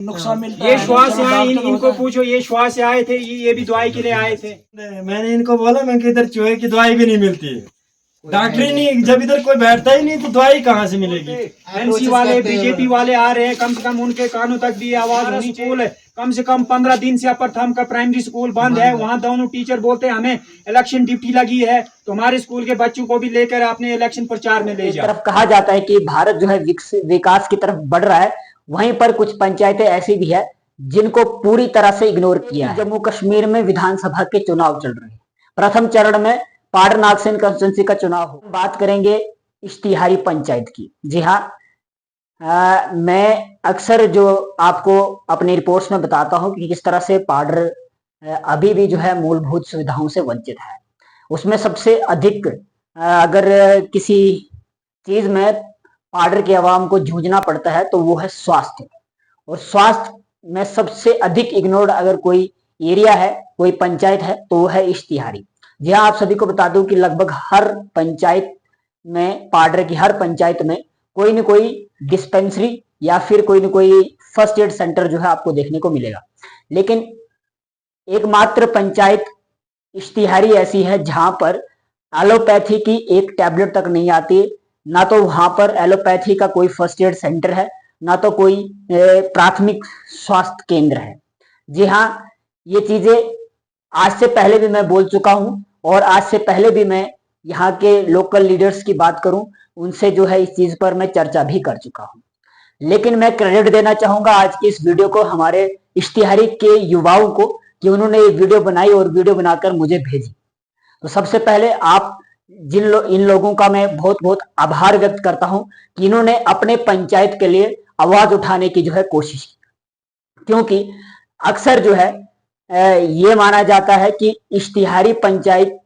नुकसान मिलता ये है। श्वास चलो यहाँ डॉक्टर इनको होगा। पूछो, ये श्वास से आए थे, ये भी दवाई के लिए आए थे। मैंने इनको बोला मैं कि इधर चूहे की दवाई भी नहीं मिलती है, डॉक्टर ही नहीं, जब इधर कोई बैठता ही नहीं तो दवाई कहाँ से मिलेगी। एनसी वाले बीजेपी वाले आ रहे हैं, कम से कम उनके कानों तक भी आवाज होनी चाहिए। कम से कम 15 दिन से अपर थम का प्राइमरी स्कूल बंद है, वहाँ दोनों टीचर बोलते हैं हमें इलेक्शन ड्यूटी लगी है, तो हमारे स्कूल के बच्चों को भी लेकर अपने इलेक्शन प्रचार में ले एक जाओ। तरफ कहा जाता है कि भारत जो है विकास की तरफ बढ़ रहा है, वहीं पर कुछ पंचायतें ऐसी भी है जिनको पूरी तरह से इग्नोर किया है। जम्मू कश्मीर में विधानसभा के चुनाव चल रहे हैं। प्रथम चरण में पाडर नागसेन कंस्टिट्यूंसी का चुनाव हो। बात करेंगे इश्तिहारी पंचायत की। जी हाँ, मैं अक्सर जो आपको अपनी रिपोर्ट्स में बताता हूँ कि किस तरह से पाडर अभी भी जो है मूलभूत सुविधाओं से वंचित है। उसमें सबसे अधिक अगर किसी चीज में पाडर के आवाम को जूझना पड़ता है तो वो है स्वास्थ्य। और स्वास्थ्य में सबसे अधिक इग्नोर्ड अगर कोई एरिया है, कोई पंचायत है, तो वो है इश्तिहारी। जी हाँ, आप सभी को बता दूं कि लगभग हर पंचायत में, पाडर की हर पंचायत में कोई न कोई डिस्पेंसरी या फिर कोई न कोई फर्स्ट एड सेंटर जो है आपको देखने को मिलेगा। लेकिन एकमात्र पंचायत इश्तिहारी ऐसी है जहां पर एलोपैथी की एक टैबलेट तक नहीं आती। ना तो वहां पर एलोपैथी का कोई फर्स्ट एड सेंटर है, ना तो कोई प्राथमिक स्वास्थ्य केंद्र है। जी हाँ, ये चीजें आज से पहले भी मैं बोल चुका हूं, और आज से पहले भी मैं यहाँ के लोकल लीडर्स की बात करूं, उनसे जो है इस चीज पर मैं चर्चा भी कर चुका हूं। लेकिन मैं क्रेडिट देना चाहूंगा आज की इस वीडियो को हमारे इश्तिहारी के युवाओं को, कि उन्होंने ये वीडियो बनाई और वीडियो बनाकर मुझे भेजी। तो सबसे पहले आप इन लोगों का मैं बहुत बहुत आभार व्यक्त करता हूं कि इन्होंने अपने पंचायत के लिए आवाज उठाने की जो है कोशिश की। क्योंकि अक्सर जो है ये माना जाता है कि इश्तिहारी पंचायत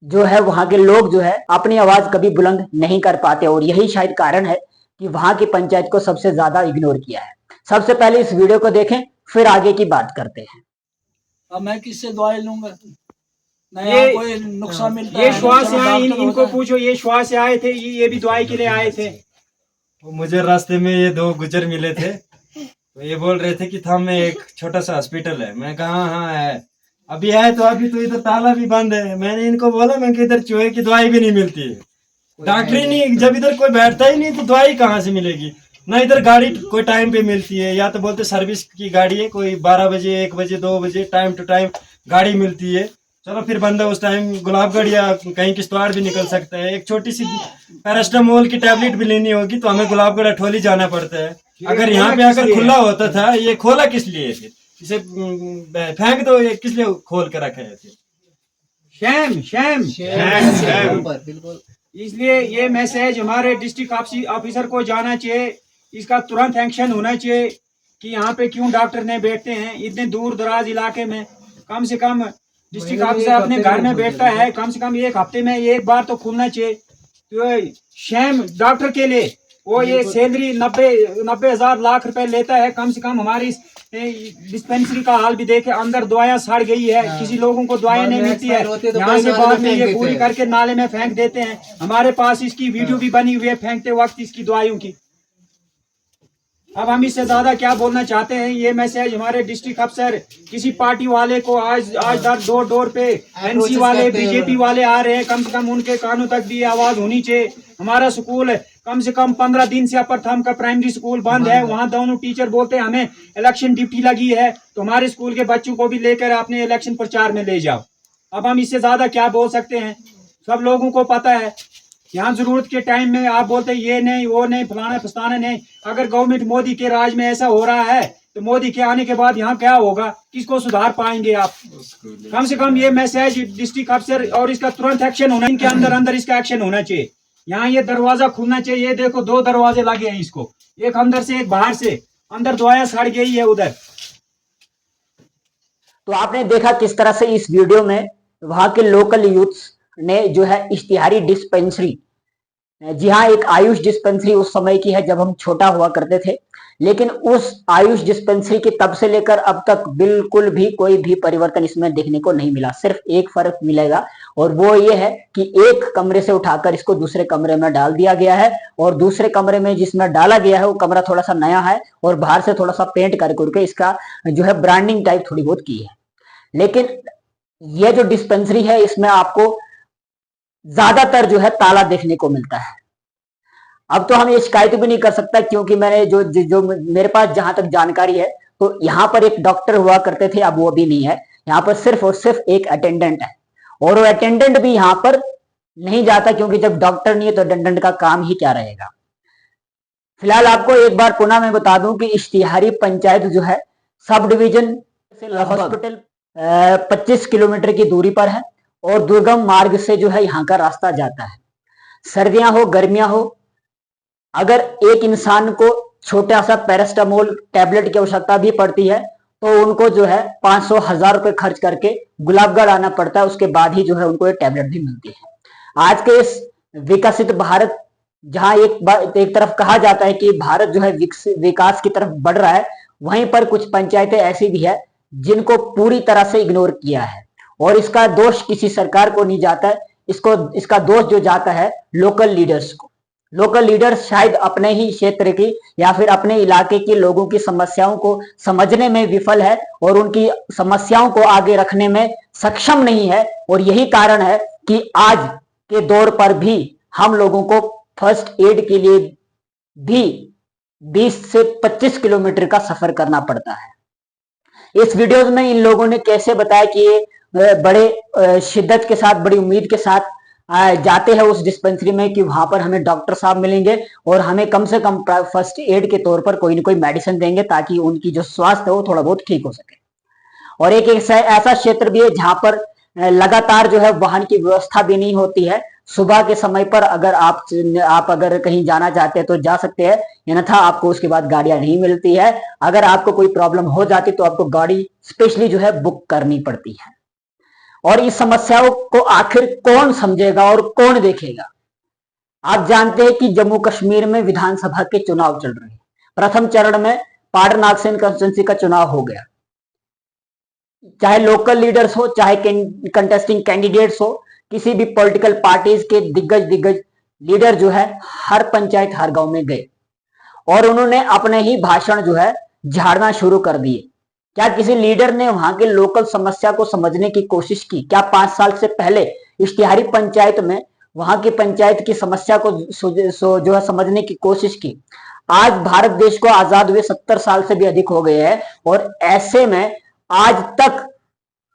जो है, वहां के लोग जो है अपनी आवाज कभी बुलंद नहीं कर पाते, और यही शायद कारण है कि वहां की पंचायत को सबसे ज्यादा इग्नोर किया है। सबसे पहले इस वीडियो को देखें, फिर आगे की बात करते हैं। अब मैं किससे दवाई लूंगा? कोई नुकसान मिलता ये है। श्वास चलो यहाँ डॉक्टर इनको होगा। पूछो, ये श्वास से आए थे, ये भी दवाई के लिए आए थे। वो मुझे रास्ते में ये दो गुजर मिले थे, तो ये बोल रहे थे कि थाम में एक छोटा सा हॉस्पिटल है। मैं कहा हाँ है, अभी है तो अभी तो इधर ताला भी बंद है। मैंने इनको बोला मैं कि इधर चूहे की दवाई भी नहीं मिलती है, डॉक्टर ही नहीं, जब इधर कोई बैठता ही नहीं तो दवाई कहाँ से मिलेगी। ना इधर गाड़ी कोई टाइम पे मिलती है, या तो बोलते सर्विस की गाड़ी है, कोई 12 बजे 1 बजे 2 बजे टाइम टू टाइम गाड़ी मिलती है। चलो फिर बंदा उस टाइम गुलाबगढ़ या कहीं किश्तवाड़ भी निकल सकता है। एक छोटी सी पैरास्टामोल की टैबलेट भी लेनी होगी तो हमें गुलाबगढ़ अठोली जाना पड़ता है। अगर यहाँ पे अगर खुला होता था, ये खोला किस लिए फिर? इसे फेंक दो, ये किस लिए खोल कर रखा है फिर? Sham sham sham, sham. बिल्कुल। इसलिए ये मैसेज हमारे डिस्ट्रिक्ट ऑफिसर को जाना चाहिए, इसका तुरंत एक्शन होना चाहिए कि यहाँ पे क्यों डॉक्टर नहीं बैठते हैं इतने दूर दराज इलाके में। कम से कम डिस्ट्रिक्ट ऑफिसर अपने घर में बैठता है, कम से कम एक हफ्ते में एक बार तो खुलना चाहिए। तो शैम डॉक्टर के लिए, वो ये सैलरी 90,000 लाख रुपए लेता है। कम से कम हमारी डिस्पेंसरी का हाल भी देखे, अंदर दवाइयां सड़ गई है, किसी लोगों को दवाइयां नहीं मिलती है। यहाँ से बाद में ये पूरी करके नाले में फेंक देते हैं। हमारे पास इसकी वीडियो भी बनी हुई है फेंकते वक्त इसकी दवाइयों की। अब हम इससे ज्यादा क्या बोलना चाहते हैं। ये मैसेज हमारे डिस्ट्रिक्ट अफसर किसी पार्टी वाले को आज डोर डोर पे एनसी वाले बीजेपी वाले आ रहे हैं, कम से कम उनके कानों तक भी आवाज होनी चाहिए। हमारा स्कूल कम से कम 15 दिन से अपर थम का प्राइमरी स्कूल बंद है, वहाँ दोनों टीचर बोलते हैं हमें इलेक्शन ड्यूटी लगी है, तो हमारे स्कूल के बच्चों को भी लेकर अपने इलेक्शन प्रचार में ले जाओ। अब हम इससे ज्यादा क्या बोल सकते हैं। सब लोगों को पता है यहाँ जरूरत के टाइम में आप बोलते ये नहीं वो नहीं फलाना फस्ताना नहीं। अगर गवर्नमेंट मोदी के राज में ऐसा हो रहा है तो मोदी के आने के बाद यहाँ क्या होगा, किसको सुधार पाएंगे आप? कम से कम ये मैसेज डिस्ट्रिक्ट अफसर और इसका तुरंत एक्शन होना, इनके अंदर अंदर इसका एक्शन होना चाहिए। यहाँ ये दरवाजा खुलना चाहिए। ये देखो 2 दरवाजे लगे हैं इसको, एक अंदर से एक बाहर से। अंदर दवाया सड़ गई है उधर। तो आपने देखा किस तरह से इस वीडियो में वहां के लोकल यूथ्स ने जो है इश्तिहारी डिस्पेंसरी जी हाँ, एक आयुष डिस्पेंसरी उस समय की है जब हम छोटा हुआ करते थे, लेकिन उस आयुष डिस्पेंसरी के तब से लेकर अब तक बिल्कुल भी कोई भी परिवर्तन इसमें देखने को नहीं मिला। सिर्फ एक फर्क मिलेगा और वो ये है कि एक कमरे से उठाकर इसको दूसरे कमरे में डाल दिया गया है और दूसरे कमरे में जिसमें डाला गया है वो कमरा थोड़ा सा नया है और बाहर से थोड़ा सा पेंट करके इसका जो है ब्रांडिंग टाइप थोड़ी बहुत की है। लेकिन ये जो डिस्पेंसरी है इसमें आपको ज्यादातर जो है ताला देखने को मिलता है। अब तो हम ये शिकायत भी नहीं कर सकता क्योंकि मैंने जो मेरे पास जहां तक जानकारी है तो यहाँ पर एक डॉक्टर हुआ करते थे, अब वो भी नहीं है। यहाँ पर सिर्फ और सिर्फ एक अटेंडेंट है और वो अटेंडेंट भी यहाँ पर नहीं जाता क्योंकि जब डॉक्टर नहीं है तो अटेंडेंट का काम ही क्या रहेगा। फिलहाल आपको एक बार पुनः मैं बता दूं कि इश्तिहारी पंचायत जो है सब डिवीजन से हॉस्पिटल 25 किलोमीटर की दूरी पर है और दुर्गम मार्ग से जो है यहाँ का रास्ता जाता है। सर्दियां हो गर्मियां हो, अगर एक इंसान को छोटा सा पैरास्टामोल टैबलेट की आवश्यकता भी पड़ती है तो उनको जो है 500-1000 रुपए खर्च करके गुलाबगढ़ आना पड़ता है, उसके बाद ही जो है उनको ये टैबलेट भी मिलती है। आज के इस विकसित भारत जहां एक तरफ कहा जाता है कि भारत जो है विकास की तरफ बढ़ रहा है, वहीं पर कुछ पंचायतें ऐसी भी है जिनको पूरी तरह से इग्नोर किया है और इसका दोष किसी सरकार को नहीं जाता है, इसका दोष जो जाता है लोकल लीडर्स को। लोकल लीडर्स शायद अपने ही क्षेत्र की या फिर अपने इलाके के लोगों की समस्याओं को समझने में विफल है और उनकी समस्याओं को आगे रखने में सक्षम नहीं है और यही कारण है कि आज के दौर पर भी हम लोगों को फर्स्ट एड के लिए भी 20 से 25 किलोमीटर का सफर करना पड़ता है। इस वीडियो में इन लोगों ने कैसे बताया कि ये बड़े शिद्दत के साथ, बड़ी उम्मीद के साथ जाते हैं उस डिस्पेंसरी में कि वहां पर हमें डॉक्टर साहब मिलेंगे और हमें कम से कम फर्स्ट एड के तौर पर कोई ना कोई मेडिसिन देंगे ताकि उनकी जो स्वास्थ्य है वो थोड़ा बहुत ठीक हो सके। और एक ऐसा क्षेत्र भी है जहां पर लगातार जो है वाहन की व्यवस्था भी नहीं होती है। सुबह के समय पर अगर आप अगर कहीं जाना चाहते हैं तो जा सकते हैं, अन्यथा आपको उसके बाद गाड़ियां नहीं मिलती है। अगर आपको कोई प्रॉब्लम हो जाती तो आपको गाड़ी स्पेशली जो है बुक करनी पड़ती है। और इस समस्याओं को आखिर कौन समझेगा और कौन देखेगा। आप जानते हैं कि जम्मू कश्मीर में विधानसभा के चुनाव चल रहे हैं। प्रथम चरण में पाडर नागसेन कंस्टिट्यूंसी का चुनाव हो गया। चाहे लोकल लीडर्स हो, चाहे कंटेस्टिंग कैंडिडेट्स हो, किसी भी पॉलिटिकल पार्टीज के दिग्गज लीडर जो है हर पंचायत हर गांव में गए और उन्होंने अपने ही भाषण जो है झाड़ना शुरू कर दिए। क्या किसी लीडर ने वहां के लोकल समस्या को समझने की कोशिश की? क्या 5 साल से पहले इश्तिहारी पंचायत में वहां की पंचायत की समस्या को जो है समझने की कोशिश की? आज भारत देश को आजाद हुए 70 साल से भी अधिक हो गए हैं और ऐसे में आज तक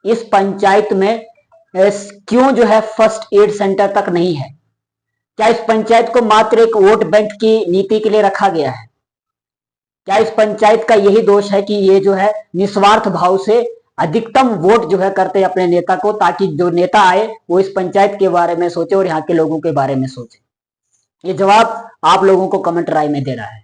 इस पंचायत में क्यों जो है फर्स्ट एड सेंटर तक नहीं है? क्या इस पंचायत को मात्र एक वोट बैंक की नीति के लिए रखा गया है? क्या इस पंचायत का यही दोष है कि ये जो है निस्वार्थ भाव से अधिकतम वोट जो है करते हैं अपने नेता को, ताकि जो नेता आए वो इस पंचायत के बारे में सोचे और यहाँ के लोगों के बारे में सोचे? ये जवाब आप लोगों को कमेंट राय में दे रहा है।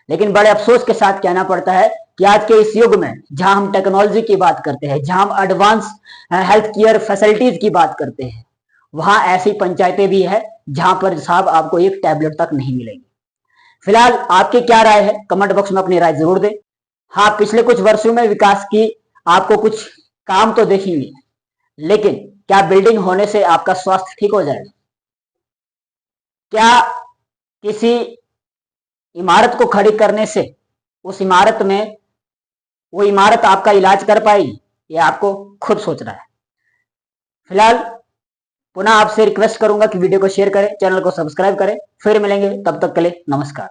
लेकिन बड़े अफसोस के साथ कहना पड़ता है कि आज के इस युग में जहां हम टेक्नोलॉजी की बात करते हैं, जहां हम एडवांस हेल्थ केयर फैसिलिटीज की बात करते हैं, वहां ऐसी पंचायतें भी है जहां पर साहब आपको एक टैबलेट तक नहीं मिलेगी। फिलहाल आपकी क्या राय है कमेंट बॉक्स में अपनी राय जरूर दें। हाँ, पिछले कुछ वर्षों में विकास की आपको कुछ काम तो देखेंगे, लेकिन क्या बिल्डिंग होने से आपका स्वास्थ्य ठीक हो जाएगा? क्या किसी इमारत को खड़ी करने से उस इमारत में वो इमारत आपका इलाज कर पाएगी? ये आपको खुद सोचना है। फिलहाल पुनः आपसे रिक्वेस्ट करूंगा कि वीडियो को शेयर करें, चैनल को सब्सक्राइब करें। फिर मिलेंगे, तब तक के लिए नमस्कार।